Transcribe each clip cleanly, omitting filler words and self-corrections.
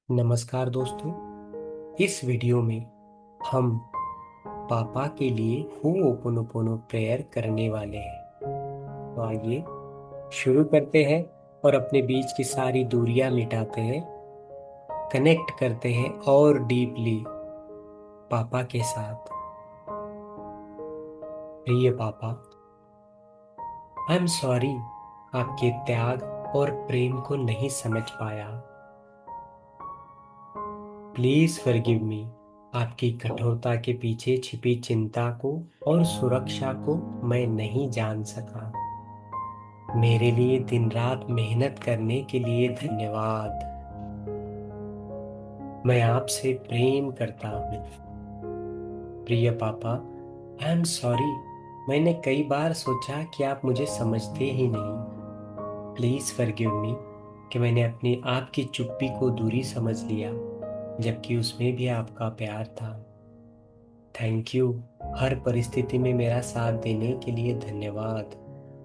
नमस्कार दोस्तों। इस वीडियो में हम पापा के लिए होओपोनोपोनो प्रेयर करने वाले हैं। तो आइए शुरू करते हैं और अपने बीच की सारी दूरियां मिटाते हैं, कनेक्ट करते हैं और डीपली पापा के साथ। प्रिय पापा, आई एम सॉरी, आपके त्याग और प्रेम को नहीं समझ पाया। प्लीज फॉरगिव मी। आपकी कठोरता के पीछे छिपी चिंता को और सुरक्षा को मैं नहीं जान सका। मेरे लिए दिन रात मेहनत करने के लिए धन्यवाद। मैं आपसे प्रेम करता हूँ। प्रिय पापा, आई एम सॉरी। मैंने कई बार सोचा कि आप मुझे समझते ही नहीं। प्लीज फॉरगिव मी कि मैंने अपनी आपकी चुप्पी को दूरी समझ लिया, जबकि उसमें भी आपका प्यार था। Thank you. हर परिस्थिति में मेरा साथ देने के लिए धन्यवाद।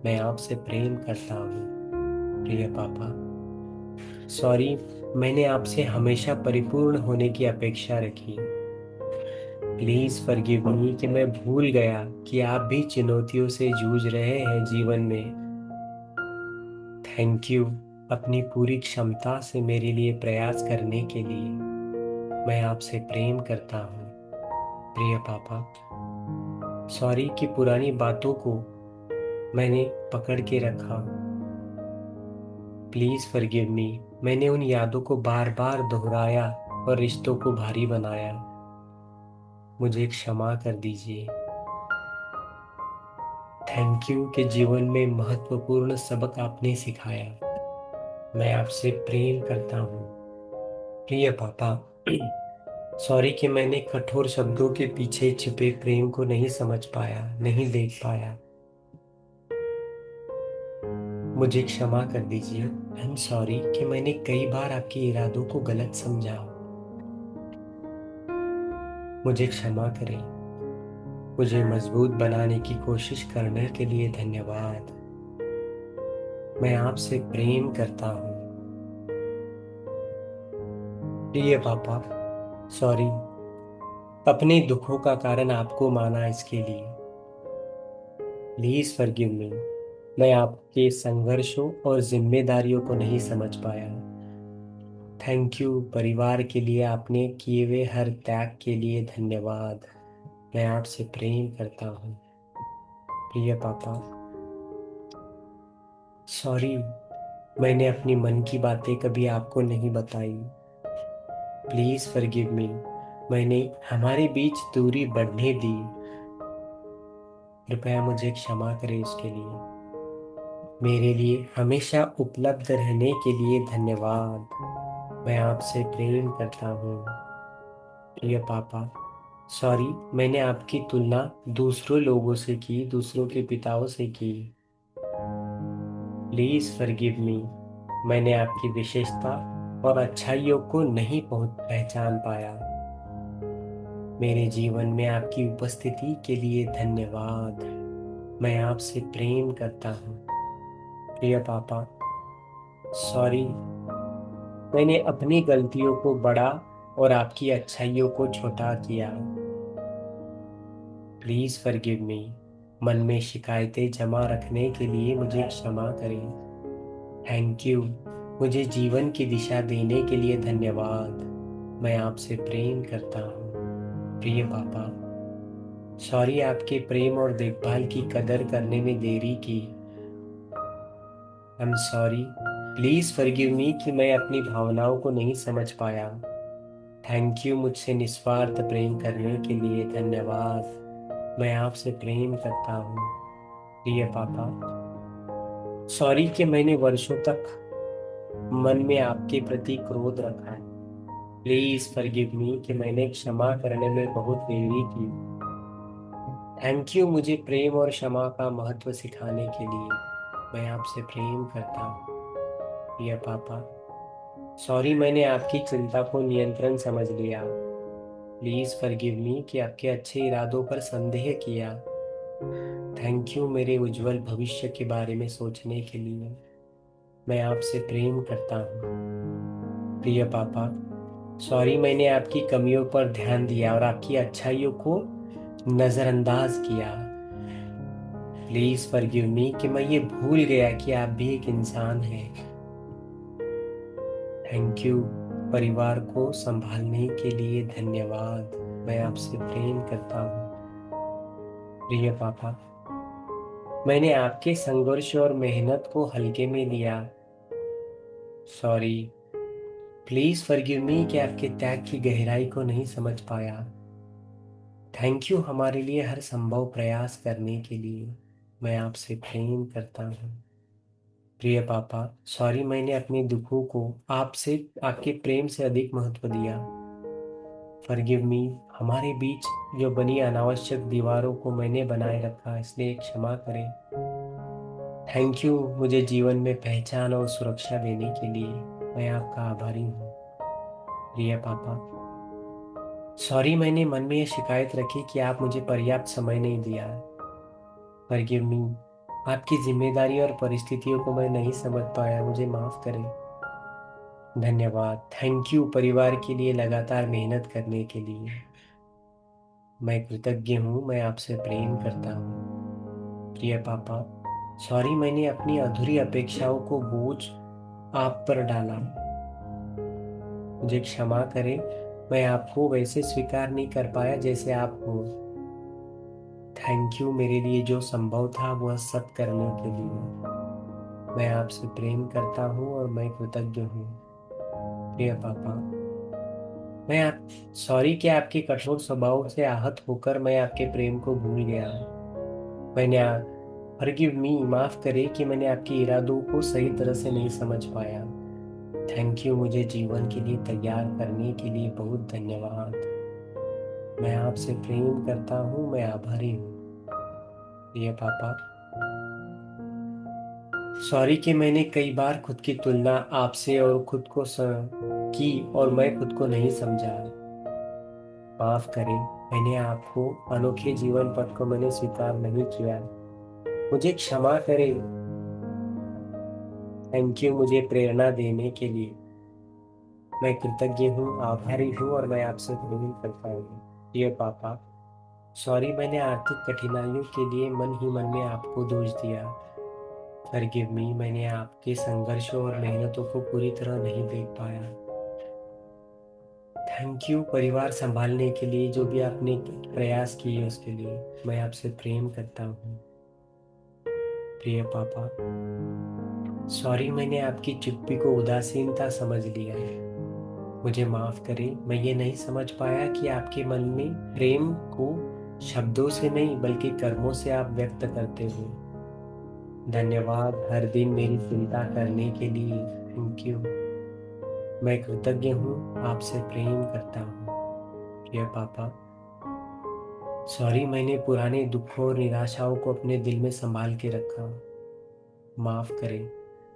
मैं आपसे प्रेम करता हूँ। प्रिय पापा, सॉरी, मैंने आपसे हमेशा परिपूर्ण होने की अपेक्षा रखी। प्लीज फॉरगिव मी कि मैं भूल गया कि आप भी चुनौतियों से जूझ रहे हैं जीवन में। थैंक यू अपनी पूरी क्षमता से मेरे लिए प्रयास करने के लिए। मैं आपसे प्रेम करता हूँ। प्रिय पापा, सॉरी कि पुरानी बातों को मैंने पकड़ के रखा। प्लीज फॉरगिव मी। मैंने उन यादों को बार बार दोहराया और रिश्तों को भारी बनाया। मुझे क्षमा कर दीजिए। थैंक यू कि जीवन में महत्वपूर्ण सबक आपने सिखाया। मैं आपसे प्रेम करता हूँ। प्रिय पापा, सॉरी कि मैंने कठोर शब्दों के पीछे छिपे प्रेम को नहीं समझ पाया, नहीं देख पाया। मुझे क्षमा कर दीजिए। आई एम सॉरी कि मैंने कई बार आपके इरादों को गलत समझा। मुझे क्षमा करें। मुझे मजबूत बनाने की कोशिश करने के लिए धन्यवाद। मैं आपसे प्रेम करता हूँ। प्रिय पापा, सॉरी, अपने दुखों का कारण आपको माना इसके लिए। प्लीज फॉरगिव मी। मैं आपके संघर्षों और जिम्मेदारियों को नहीं समझ पाया। थैंक यू परिवार के लिए आपने किए हुए हर त्याग के लिए धन्यवाद। मैं आपसे प्रेम करता हूँ। प्रिय पापा, सॉरी, मैंने अपनी मन की बातें कभी आपको नहीं बताई। प्लीज फॉरगिव मी। मैंने हमारे बीच दूरी बढ़ने दी। कृपया मुझे क्षमा करें उसके लिए। मेरे लिए हमेशा उपलब्ध रहने के लिए धन्यवाद। मैं आपसे प्रेम करता हूँ। प्रिय पापा, सॉरी, मैंने आपकी तुलना दूसरों लोगों से की, दूसरों के पिताओं से की। प्लीज फॉरगिव मी। मैंने आपकी विशेषता और अच्छाइयों को नहीं पहचान पाया। मेरे जीवन में आपकी उपस्थिति के लिए धन्यवाद। मैं आपसे प्रेम करता हूँ। प्रिय पापा, सॉरी, मैंने अपनी गलतियों को बड़ा और आपकी अच्छाइयों को छोटा किया। प्लीज फॉरगिव मी। मन में शिकायतें जमा रखने के लिए मुझे क्षमा करें। थैंक यू मुझे जीवन की दिशा देने के लिए धन्यवाद। मैं आपसे प्रेम करता हूँ। प्रिय पापा, सॉरी, आपके प्रेम और देखभाल की कदर करने में देरी की। आई एम सॉरी। प्लीज फॉरगिव मी कि मैं अपनी भावनाओं को नहीं समझ पाया। थैंक यू मुझसे निस्वार्थ प्रेम करने के लिए धन्यवाद। मैं आपसे प्रेम करता हूँ। प्रिय पापा, सॉरी कि मैंने वर्षों तक मन में आपके प्रति क्रोध रखा। प्लीज फॉरगिव मी कि मैंने क्षमा करने में बहुत देरी की। थैंक यू मुझे प्रेम और क्षमा का महत्व सिखाने के लिए। मैं आपसे प्रेम करता हूँ। प्रिय पापा, सॉरी, मैंने आपकी चिंता को नियंत्रण समझ लिया। प्लीज फॉरगिव मी कि आपके अच्छे इरादों पर संदेह किया। थैंक यू मेरे उज्जवल भविष्य के बारे में सोचने के लिए। मैं आपसे प्रेम करता हूँ। प्रिय पापा, सॉरी, मैंने आपकी कमियों पर ध्यान दिया और आपकी अच्छाइयों को नजरअंदाज किया। प्लीज फॉरगिव मी कि मैं ये भूल गया कि आप भी एक इंसान हैं। Thank you. परिवार को संभालने के लिए धन्यवाद। मैं आपसे प्रेम करता हूँ। प्रिय पापा, मैंने आपके संघर्ष और मेहनत को हल्के में लिया। सॉरी। प्लीज फॉरगिव मी कि आपके त्याग की गहराई को नहीं समझ पाया। थैंक यू हमारे लिए हर संभव प्रयास करने के लिए। मैं आपसे प्रेम करता हूँ। प्रिय पापा, सॉरी, मैंने अपने दुखों को आपसे आपके प्रेम से अधिक महत्व दिया। Forgive me. हमारे बीच जो बनी अनावश्यक दीवारों को मैंने बनाए रखा, इसलिए क्षमा करें। थैंक यू मुझे जीवन में पहचान और सुरक्षा देने के लिए। मैं आपका आभारी हूँ। प्रिय पापा, सॉरी, मैंने मन में ये शिकायत रखी कि आप मुझे पर्याप्त समय नहीं दिया। Forgive me. आपकी जिम्मेदारी और परिस्थितियों को मैं नहीं समझ पाया, मुझे माफ करें। धन्यवाद। थैंक यू परिवार के लिए लगातार मेहनत करने के लिए। मैं कृतज्ञ हूँ। मैं आपसे प्रेम करता हूँ। प्रिय पापा, सॉरी, मैंने अपनी अधूरी अपेक्षाओं को बोझ आप पर डाला। मुझे क्षमा करें। मैं आपको वैसे स्वीकार नहीं कर पाया जैसे आप हो। थैंक यू मेरे लिए जो संभव था वह सब करने के लिए। मैं आपसे प्रेम करता हूँ और मैं कृतज्ञ हूँ। प्रिय पापा, मैं आप सॉरी कि आपके कठोर स्वभाव से आहत होकर मैं आपके प्रेम को भूल गया। मैंने फॉरगिव मी, माफ करे कि मैंने आपके इरादों को सही तरह से नहीं समझ पाया। थैंक यू मुझे जीवन के लिए तैयार करने के लिए बहुत धन्यवाद। मैं आपसे प्रेम करता हूँ। मैं आभारी हूँ। प्रिय पापा, सॉरी कि मैंने कई बार खुद की तुलना आपसे और खुद को की और मैं खुद को नहीं समझा। माफ करें। मैंने आपको अनोखे जीवन पथ को मैंने स्वीकार नहीं किया। मुझे क्षमा करें। थैंक यू मुझे प्रेरणा देने के लिए। मैं कृतज्ञ हूँ, आभारी हूँ और मैं आपसे प्रेम करता हूँ। ये पापा, सॉरी, मैंने आर्थिक कठिनाइयों के लिए मन ही मन में आपको दोष दिया। Forgive me. मैंने आपके संघर्षों और मेहनतों को पूरी तरह नहीं देख पाया। थैंक यू परिवार संभालने के लिए जो भी आपने प्रयास किए उसके लिए। मैं आपसे प्रेम करता हूँ। प्रिय पापा, सॉरी, मैंने आपकी चुप्पी को उदासीनता समझ लिया। मुझे माफ करें। मैं ये नहीं समझ पाया कि आपके मन में प्रेम को शब्दों से नहीं बल्कि कर्मों से आप व्यक्त करते हो। धन्यवाद हर दिन मेरी चिंता करने के लिए। Thank you. मैं कृतज्ञ हूँ, आपसे प्रेम करता हूँ। प्रिय पापा, सॉरी, मैंने पुराने दुखों और निराशाओं को अपने दिल में संभाल के रखा। माफ करें।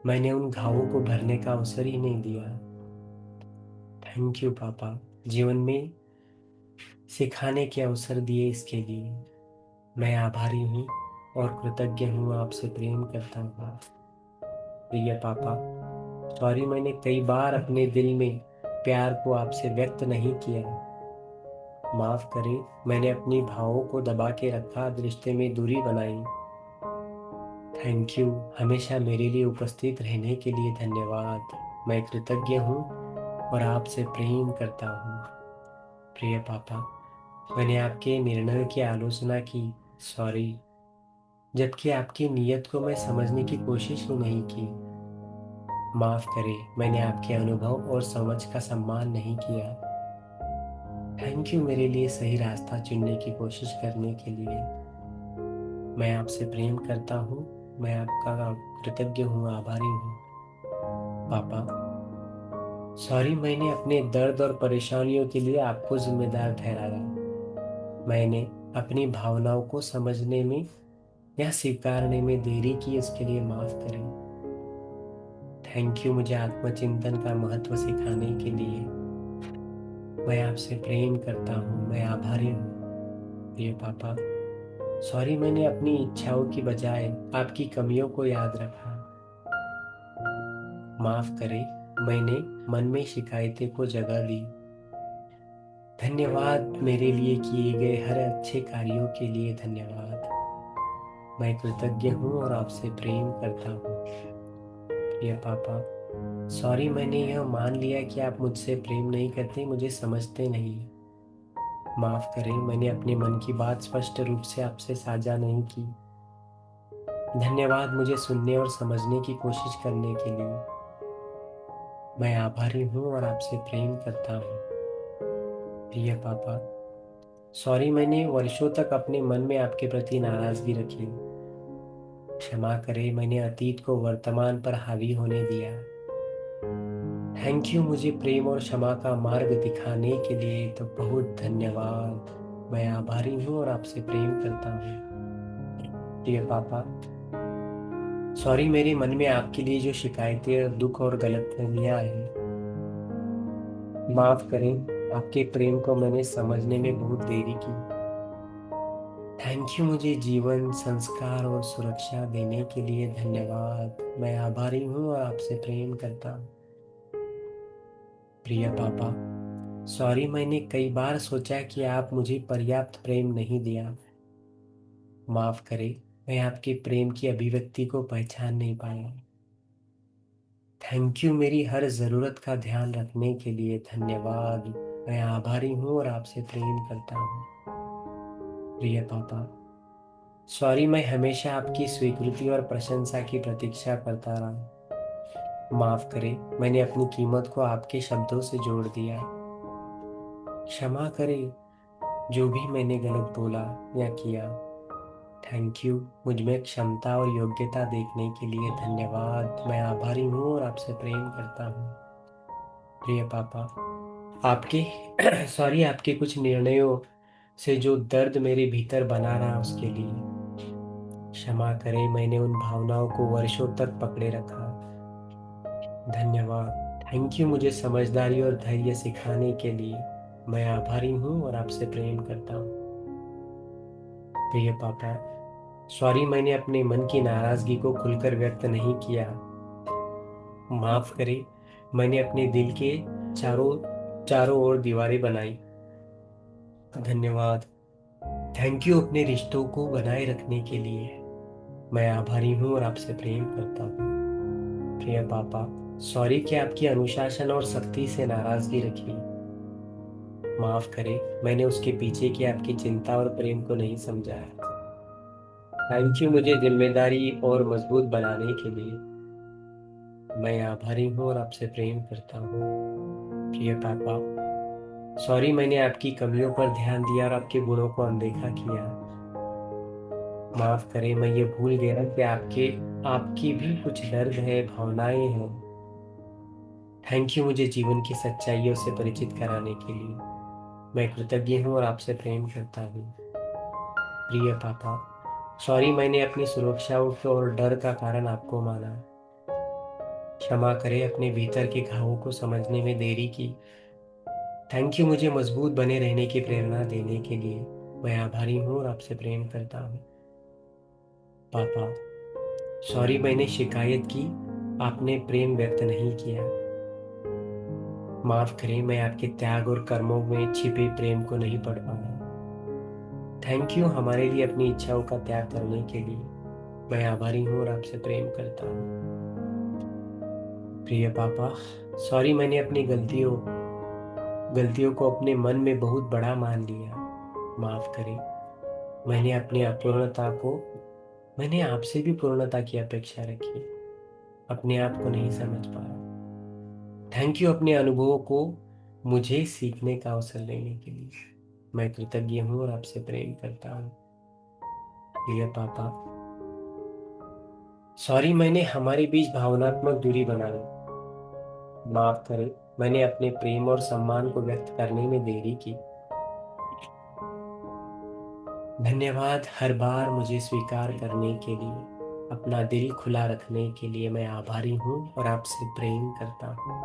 मैंने उन घावों को भरने का अवसर ही नहीं दिया। थैंक यू पापा, जीवन में सिखाने के अवसर दिए इसके लिए। मैं आभारी हूँ और कृतज्ञ हूँ, आपसे प्रेम करता हूँ। प्रिय पापा, सॉरी, मैंने कई बार अपने दिल में प्यार को आपसे व्यक्त नहीं किया। माफ करें। मैंने अपनी भावों को दबा के रखा, रिश्ते में दूरी बनाई। थैंक यू हमेशा मेरे लिए उपस्थित रहने के लिए धन्यवाद। मैं कृतज्ञ हूँ और आपसे प्रेम करता हूँ। प्रिय पापा, मैंने आपके निर्णय की आलोचना की। सॉरी, जबकि आपकी नीयत को मैं समझने की कोशिश ही नहीं की। माफ करें। मैंने आपके अनुभव और समझ का सम्मान नहीं किया। थैंक यू मेरे लिए सही रास्ता चुनने की कोशिश करने के लिए। मैं आपसे प्रेम करता हूँ। मैं आपका कृतज्ञ हूँ, आभारी हूँ। पापा, सॉरी, मैंने अपने दर्द और परेशानियों के लिए आपको जिम्मेदार ठहराया। मैंने अपनी भावनाओं को समझने में या स्वीकारने में देरी की, इसके लिए माफ करें। थैंक यू मुझे आत्मचिंतन का महत्व सिखाने के लिए। मैं आपसे प्रेम करता हूँ। मैं आभारी हूँ। प्रिय पापा, सॉरी, मैंने अपनी इच्छाओं की बजाय आपकी कमियों को याद रखा। माफ करें। मैंने मन में शिकायतें को जगह दी। धन्यवाद मेरे लिए किए गए हर अच्छे कार्यों के लिए धन्यवाद। मैं कृतज्ञ हूँ और आपसे प्रेम करता हूँ। प्रिय पापा, सॉरी, मैंने यह मान लिया कि आप मुझसे प्रेम नहीं करते, मुझे समझते नहीं। माफ करें, मैंने अपने मन की बात स्पष्ट रूप से आपसे साझा नहीं की। धन्यवाद मुझे सुनने और समझने की कोशिश करने के लिए। मैं आभारी हूँ और आपसे प्रेम करता हूँ। प्रिय पापा, सॉरी, मैंने वर्षों तक अपने मन में आपके प्रति नाराजगी रखी। क्षमा करें, मैंने अतीत को वर्तमान पर हावी होने दिया। थैंक यू मुझे प्रेम और क्षमा का मार्ग दिखाने के लिए, तो बहुत धन्यवाद। मैं आभारी हूँ और आपसे प्रेम करता हूँ। प्रिय पापा, सॉरी, मेरे मन में आपके लिए जो शिकायतें, दुख और गलतफहमियां हैं, माफ करें, आपके प्रेम को मैंने समझने में बहुत देरी की। थैंक यू मुझे जीवन, संस्कार और सुरक्षा देने के लिए धन्यवाद। मैं आभारी हूँ और आपसे प्रेम करता हूँ। प्रिय पापा, सॉरी, मैंने कई बार सोचा कि आप मुझे पर्याप्त प्रेम नहीं दिया। माफ करें, मैं आपके प्रेम की अभिव्यक्ति को पहचान नहीं पाया। थैंक यू मेरी हर ज़रूरत का ध्यान रखने के लिए धन्यवाद। मैं आभारी हूँ और आपसे प्रेम करता हूँ। प्रिय पापा, सॉरी, मैं हमेशा आपकी स्वीकृति और प्रशंसा की प्रतीक्षा करता रहा। माफ करें, मैंने अपनी कीमत को आपके शब्दों से जोड़ दिया। क्षमा करें, जो भी मैंने गलत बोला या किया। थैंक यू मुझ में क्षमता और योग्यता देखने के लिए धन्यवाद। मैं आभारी हूँ और आपसे प्रेम करता हूँ। प्रिय पापा, आपके सॉरी, आपके कुछ निर्णयों से जो दर्द मेरे भीतर बना रहा उसके लिए क्षमा करें, मैंने उन भावनाओं को वर्षों तक पकड़े रखा। धन्यवाद। थैंक यू मुझे समझदारी और धैर्य सिखाने के लिए। मैं आभारी हूँ और आपसे प्रेम करता हूँ। प्रिय पापा, सॉरी, मैंने अपने मन की नाराजगी को खुलकर व्यक्त नहीं किया। माफ करें, मैंने अपने दिल के चारों चारों ओर दीवारें बनाई। धन्यवाद। थैंक यू अपने रिश्तों को बनाए रखने के लिए। मैं आभारी हूँ और आपसे प्रेम करता हूँ। प्रिय पापा, सॉरी कि आपकी अनुशासन और सख्ती से नाराजगी रखी। माफ करें, मैंने उसके पीछे की आपकी चिंता और प्रेम को नहीं समझा। थैंक यू मुझे जिम्मेदारी और मजबूत बनाने के लिए। मैं आभारी हूँ और आपसे प्रेम करता हूँ। प्रिय पापा, सॉरी, मैंने आपकी कमियों पर ध्यान दिया और आपके गुणों को अनदेखा किया। माफ करें, मैं ये भूल गया कि आपकी भी कुछ दर्द है, भावनाएं हैं। थैंक यू मुझे जीवन की सच्चाइयों से परिचित कराने के लिए। मैं कृतज्ञ हूँ और आपसे प्रेम करता हूँ। प्रिय पापा, सॉरी, मैंने अपनी सुरक्षा और डर का कारण आपको माना। क्षमा करें, अपने भीतर के घावों को समझने में देरी की। थैंक यू मुझे मजबूत बने रहने की प्रेरणा देने के लिए। मैं आभारी हूँ और आपसे प्रेम करता हूँ। पापा, सॉरी, मैंने शिकायत की, आपने प्रेम व्यक्त नहीं किया। माफ करें, मैं आपके त्याग और कर्मों में छिपे प्रेम को नहीं पढ़ पाया। थैंक यू हमारे लिए अपनी इच्छाओं का त्याग करने के लिए। मैं आभारी हूँ और आपसे प्रेम करता हूँ। प्रिय पापा, सॉरी, मैंने अपनी गलतियों को अपने मन में बहुत बड़ा मान लिया। माफ करें, मैंने अपनी अपूर्णता को मैंने आपसे भी पूर्णता की अपेक्षा रखी, अपने आप को नहीं समझ पाया। थैंक यू अपने अनुभवों को मुझे सीखने का अवसर देने के लिए। मैं कृतज्ञ हूँ और आपसे प्रेम करता हूँ। प्रिय पापा, सॉरी, मैंने हमारे बीच भावनात्मक दूरी बना ली। माफ करें, मैंने अपने प्रेम और सम्मान को व्यक्त करने में देरी की। धन्यवाद हर बार मुझे स्वीकार करने के लिए, अपना दिल खुला रखने के लिए। मैं आभारी हूँ और आपसे प्रेम करता हूँ।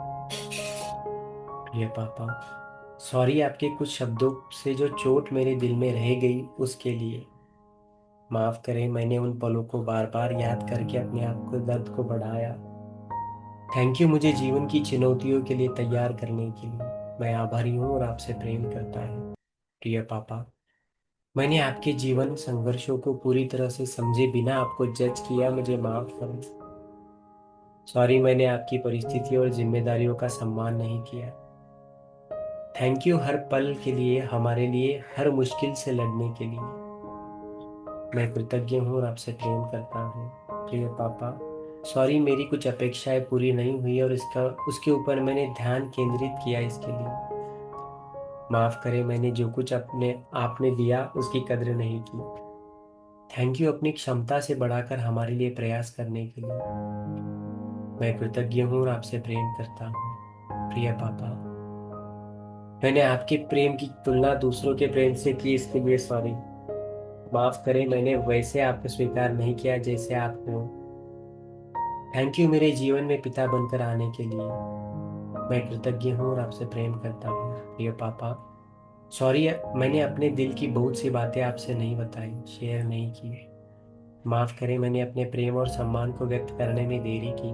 प्रिय पापा, सॉरी, आपके कुछ शब्दों से जो चोट मेरे दिल में रह गई उसके लिए। माफ करें, मैंने उन पलों को बार बार याद करके अपने आप को दर्द को बढ़ाया। थैंक यू मुझे जीवन की चुनौतियों के लिए तैयार करने के लिए। मैं आभारी हूँ और आपसे प्रेम करता हूँ। प्रिय पापा, मैंने आपके जीवन संघर्षों को पूरी तरह से समझे बिना आपको जज किया, मुझे माफ करो। सॉरी, मैंने आपकी परिस्थिति और जिम्मेदारियों का सम्मान नहीं किया। थैंक यू हर पल के लिए, हमारे लिए हर मुश्किल से लड़ने के लिए। मैं कृतज्ञ हूँ और आपसे प्रेम करता हूँ। प्रिय पापा, सॉरी, मेरी कुछ अपेक्षाएं पूरी नहीं हुई और इसका उसके ऊपर मैंने ध्यान केंद्रित किया। इसके लिए माफ करें, मैंने जो कुछ अपने आपने दिया उसकी कद्र नहीं की। थैंक यू अपनी क्षमता से बढ़ाकर हमारे लिए प्रयास करने के लिए। मैं कृतज्ञ हूँ और आपसे प्रेम करता हूँ। प्रिय पापा, मैंने आपके प्रेम की तुलना दूसरों के प्रेम से की, इसके लिए सॉरी। माफ करें, मैंने वैसे आपको स्वीकार नहीं किया जैसे आप हो। थैंक यू मेरे जीवन में पिता बनकर आने के लिए। मैं कृतज्ञ हूँ और आपसे प्रेम करता हूँ। प्रिय पापा, सॉरी, मैंने अपने दिल की बहुत सी बातें आपसे नहीं बताई, शेयर नहीं की। माफ करें, मैंने अपने प्रेम और सम्मान को व्यक्त करने में देरी की।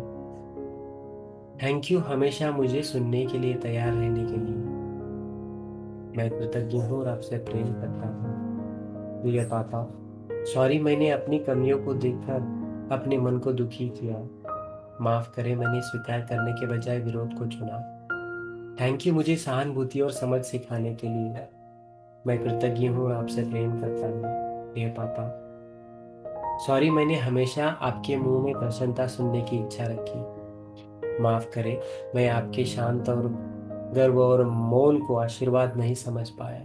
थैंक यू हमेशा मुझे सुनने के लिए तैयार रहने के लिए। मैं कृतज्ञ हूँ और आपसे प्रेम करता हूँ। प्रिय पापा, सॉरी, मैंने अपनी कमियों को देखकर अपने मन को दुखी किया। माफ करें, मैंने स्वीकार करने के बजाय विरोध को चुना। थैंक यू मुझे सहानुभूति और समझ सिखाने के लिए। मैं कृतज्ञ हूँ और आपसे प्रेम करता हूँ। प्रिय पापा, सॉरी, मैंने हमेशा आपके मुंह में प्रसन्नता सुनने की इच्छा रखी। माफ करें, मैं आपके शांत और गर्व और मौन को आशीर्वाद नहीं समझ पाया।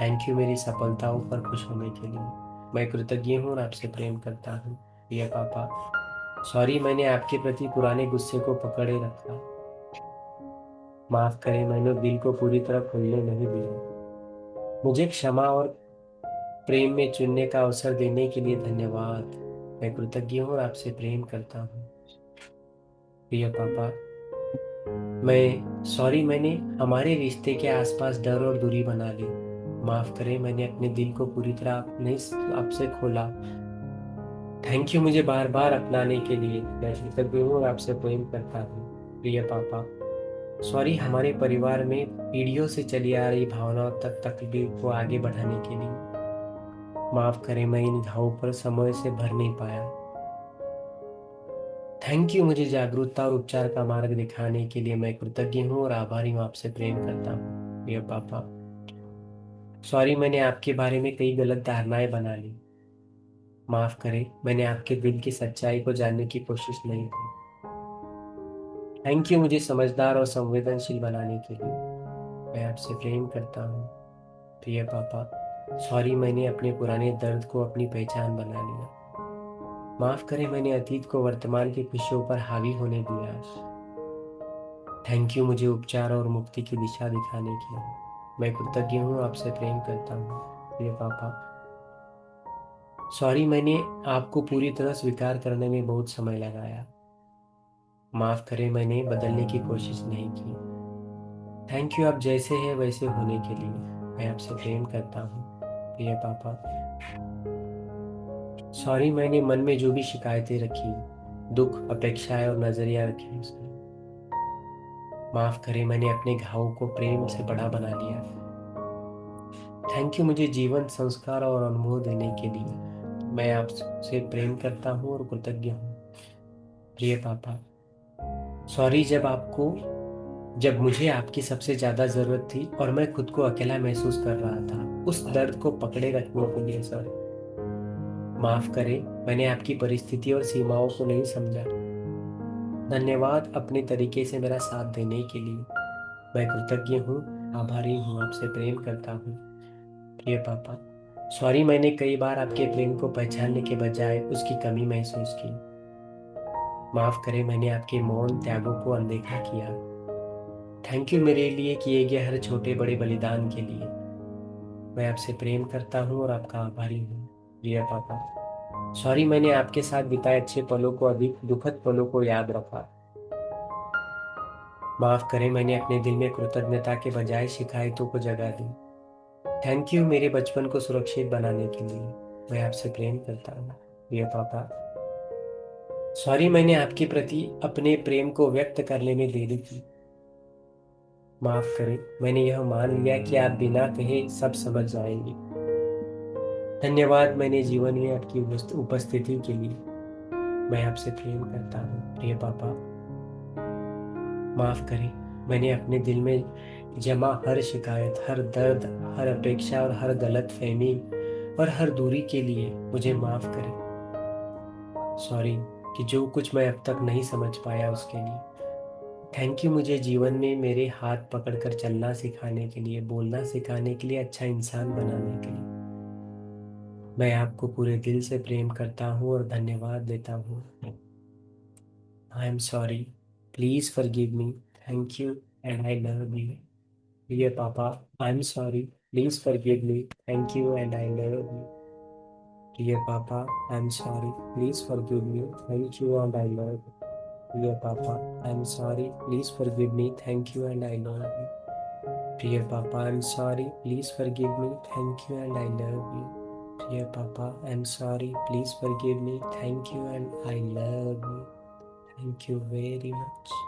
थैंक यू मेरी सफलताओं पर खुश होने के लिए। मैं कृतज्ञ हूँ और आपसे प्रेम करता हूँ। प्रिय पापा, सॉरी, मैंने आपके प्रति पुराने गुस्से को पकड़े रखा। माफ करें, मैंने दिल को पूरी तरह खुलने नहीं दिया। मुझे क्षमा और प्रेम में चुनने का अवसर देने के लिए धन्यवाद। मैं कृतज्ञ हूँ और आपसे प्रेम करता हूँ। प्रिय पापा, मैं सॉरी, मैंने हमारे रिश्ते के आसपास डर और दूरी बना ली। माफ करें, मैंने अपने दिल को पूरी तरह अपने आपसे खोला। थैंक यू मुझे बार बार अपनाने के लिए। मैं कृतज्ञ हूँ और आपसे प्रेम करता हूँ। प्रिय पापा, सॉरी, हमारे परिवार में पीढ़ियों से चली आ रही भावनाओं तक तकलीफ को आगे बढ़ाने के लिए। माफ करें, मैं इन घावों पर समय से भर नहीं पाया। थैंक यू मुझे जागरूकता और उपचार का मार्ग दिखाने के लिए। मैं कृतज्ञ हूँ और आभारी हूँ, आपसे प्रेम करता हूँ। प्रिय पापा, सॉरी, मैंने आपके बारे में कई गलत धारणाएं बना ली। माफ करें, मैंने आपके दिल की सच्चाई को जानने की कोशिश नहीं की। थैंक यू मुझे समझदार और संवेदनशील बनाने के लिए। मैं आपसे प्रेम करता हूँ। प्रिय पापा, सॉरी, मैंने अपने पुराने दर्द को अपनी पहचान बना लिया। माफ करें, मैंने अतीत को वर्तमान की खुशियों पर हावी होने दिया। थैंक यू मुझे उपचार और मुक्ति की दिशा दिखाने के लिए। मैं कृतज्ञ हूँ, आपसे प्रेम करता हूँ। प्रिय पापा, सॉरी, मैंने आपको पूरी तरह स्वीकार करने में बहुत समय लगाया। माफ करें, मैंने बदलने की कोशिश नहीं की। थैंक यू आप जैसे हैं वैसे होने के लिए। मैं आपसे प्रेम करता हूँ। प्रिय पापा, सॉरी, मैंने मन में जो भी शिकायतें रखी, दुख, अपेक्षाएं और नजरिया रखी उसमें। माफ करें, मैंने अपने घावों को प्रेम से बड़ा बना लिया। थैंक यू मुझे जीवन, संस्कार और अनुभव देने के लिए। मैं आपसे प्रेम करता हूँ और कृतज्ञ हूँ। प्रिय पापा, सॉरी, जब मुझे आपकी सबसे ज्यादा जरूरत थी और मैं खुद को अकेला महसूस कर रहा था, उस दर्द को पकड़े रखने के लिए सॉरी। माफ करें, मैंने आपकी परिस्थिति और सीमाओं को नहीं समझा। धन्यवाद अपने तरीके से मेरा साथ देने के लिए। मैं कृतज्ञ हूँ, आभारी हूँ, आपसे प्रेम करता हूँ। प्रिय पापा, सॉरी, मैंने कई बार आपके प्रेम को पहचानने के बजाय उसकी कमी महसूस की। माफ करें, मैंने आपके मौन त्यागों को अनदेखा किया। थैंक यू मेरे लिए किए गए हर छोटे बड़े बलिदान के लिए। मैं आपसे प्रेम करता हूँ और आपका आभारी हूँ। प्रिय पापा, सॉरी, मैंने आपके साथ बिताए अच्छे पलों को अधिक दुखद पलों को याद रखा। माफ करें, मैंने अपने दिल में कृतज्ञता के बजाय शिकायतों को जगह दी। थैंक यू मेरे बचपन को सुरक्षित बनाने के लिए। मैं आपसे प्रेम करता हूँ। प्रिय पापा, सॉरी, मैंने आपके प्रति अपने प्रेम को व्यक्त करने में देरी की। माफ करें, मैंने यह मान लिया कि आप बिना कहे सब समझ जाएंगे। धन्यवाद मैंने जीवन में आपकी उपस्थिति के लिए। मैं आपसे प्रेम करता हूँ प्रिय पापा। माफ करें, मैंने अपने दिल में जमा हर शिकायत, हर दर्द, हर अपेक्षा और हर गलत फहमी और हर दूरी के लिए मुझे माफ करें। सॉरी कि जो कुछ मैं अब तक नहीं समझ पाया उसके लिए। थैंक यू मुझे जीवन में मेरे हाथ पकड़कर चलना सिखाने के लिए, बोलना सिखाने के लिए, अच्छा इंसान बनाने के लिए। मैं आपको पूरे दिल से प्रेम करता हूँ और धन्यवाद देता हूँ। I am sorry, please forgive me, thank you and I love you. Dear papa, I am sorry, please forgive me, thank you and I love you. Dear papa, I am sorry, please forgive me, thank you and I love you. Dear Papa, I'm sorry. Please forgive me. Thank you and I love you. Dear Papa, I'm sorry. Please forgive me. Thank you and I love you. Dear Papa, I'm sorry. Please forgive me. Thank you and I love you. Thank you very much.